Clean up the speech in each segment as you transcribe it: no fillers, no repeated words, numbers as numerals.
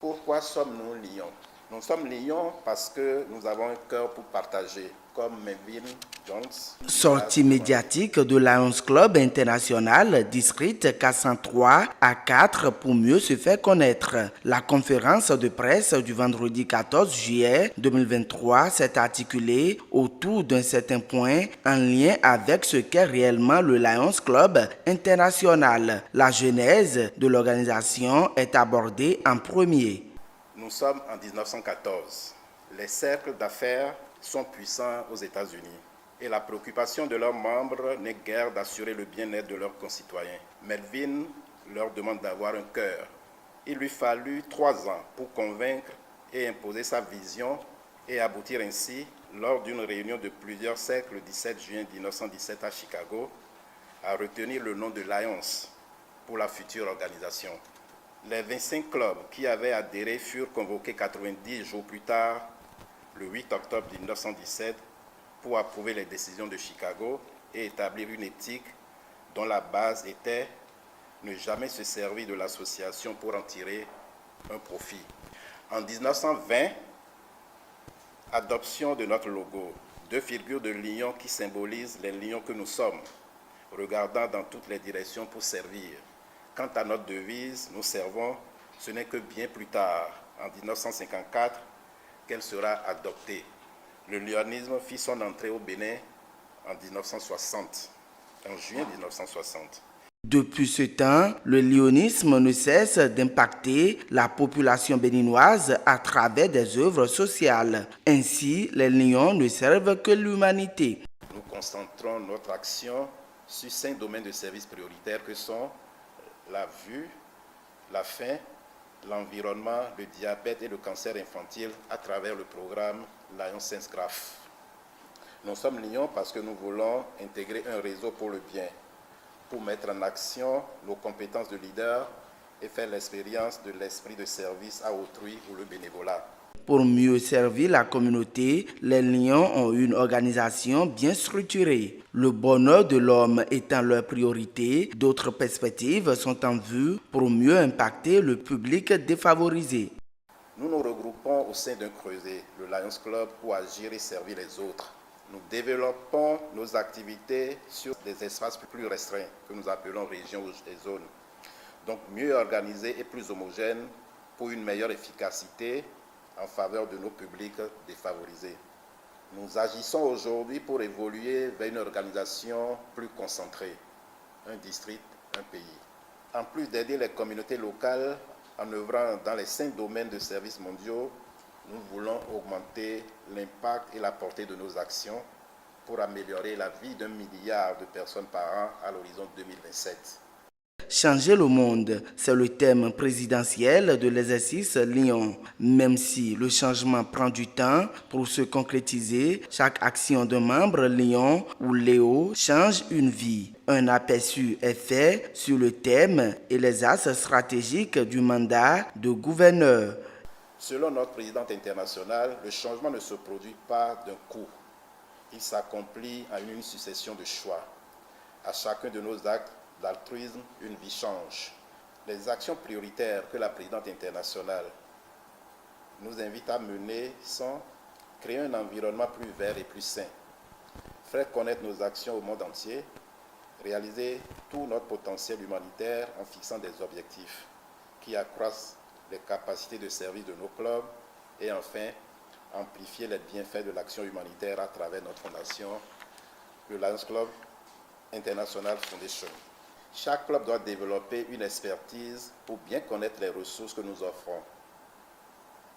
Pourquoi sommes-nous Lions? Nous sommes Lions parce que nous avons un cœur pour partager, comme Melvin Jones. Sortie médiatique de Lions Club International, district 403 à 4 pour mieux se faire connaître. La conférence de presse du vendredi 14 juillet 2023 s'est articulée autour d'un certain point en lien avec ce qu'est réellement le Lions Club International. La genèse de l'organisation est abordée en premier. Nous sommes en 1914. Les cercles d'affaires sont puissants aux États-Unis et la préoccupation de leurs membres n'est guère d'assurer le bien-être de leurs concitoyens. Melvin leur demande d'avoir un cœur. Il lui fallut 3 ans pour convaincre et imposer sa vision et aboutir ainsi, lors d'une réunion de plusieurs cercles le 17 juin 1917 à Chicago, à retenir le nom de Lions pour la future organisation. Les 25 clubs qui avaient adhéré furent convoqués 90 jours plus tard, le 8 octobre 1917, pour approuver les décisions de Chicago et établir une éthique dont la base était ne jamais se servir de l'association pour en tirer un profit. En 1920, adoption de notre logo, 2 figures de lions qui symbolisent les lions que nous sommes, regardant dans toutes les directions pour servir. Quant à notre devise, nous servons, ce n'est que bien plus tard, en 1954, qu'elle sera adoptée. Le lionisme fit son entrée au Bénin en 1960, en juin 1960. Depuis ce temps, le lionisme ne cesse d'impacter la population béninoise à travers des œuvres sociales. Ainsi, les lions ne servent que l'humanité. Nous concentrons notre action sur 5 domaines de services prioritaires que sont la vue, la faim, l'environnement, le diabète et le cancer infantile à travers le programme Lions Sense Graph. Nous sommes Lions parce que nous voulons intégrer un réseau pour le bien, pour mettre en action nos compétences de leader et faire l'expérience de l'esprit de service à autrui ou le bénévolat. Pour mieux servir la communauté, les Lions ont une organisation bien structurée. Le bonheur de l'homme étant leur priorité, d'autres perspectives sont en vue pour mieux impacter le public défavorisé. Nous nous regroupons au sein d'un creuset, le Lions Club, pour agir et servir les autres. Nous développons nos activités sur des espaces plus restreints, que nous appelons régions et zones. Donc mieux organisés et plus homogènes pour une meilleure efficacité en faveur de nos publics défavorisés. Nous agissons aujourd'hui pour évoluer vers une organisation plus concentrée, un district, un pays. En plus d'aider les communautés locales en œuvrant dans les 5 domaines de services mondiaux, nous voulons augmenter l'impact et la portée de nos actions pour améliorer la vie d'1 milliard de personnes par an à l'horizon 2027. Changer le monde, c'est le thème présidentiel de l'exercice Lions. Même si le changement prend du temps pour se concrétiser, chaque action d'un membre Lion ou Léo change une vie. Un aperçu est fait sur le thème et les axes stratégiques du mandat de gouverneur. Selon notre présidente internationale, le changement ne se produit pas d'un coup. Il s'accomplit en une succession de choix. À chacun de nos actes d'altruisme, une vie change. Les actions prioritaires que la présidente internationale nous invite à mener sont créer un environnement plus vert et plus sain, faire connaître nos actions au monde entier, réaliser tout notre potentiel humanitaire en fixant des objectifs qui accroissent les capacités de service de nos clubs et enfin amplifier les bienfaits de l'action humanitaire à travers notre fondation, le Lions Club International Foundation. Chaque club doit développer une expertise pour bien connaître les ressources que nous offrons.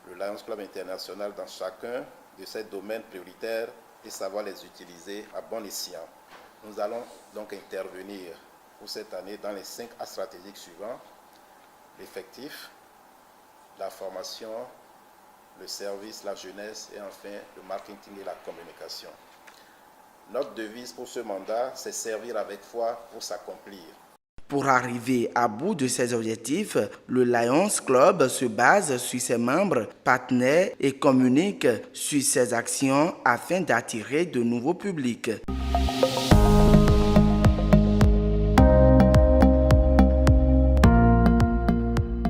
Le Lions Club International dans chacun de ces domaines prioritaires et savoir les utiliser à bon escient. Nous allons donc intervenir pour cette année dans les 5 axes stratégiques suivants: l'effectif, la formation, le service, la jeunesse et enfin le marketing et la communication. Notre devise pour ce mandat, c'est servir avec foi pour s'accomplir. Pour arriver à bout de ses objectifs, le Lions Club se base sur ses membres, partenaires et communique sur ses actions afin d'attirer de nouveaux publics.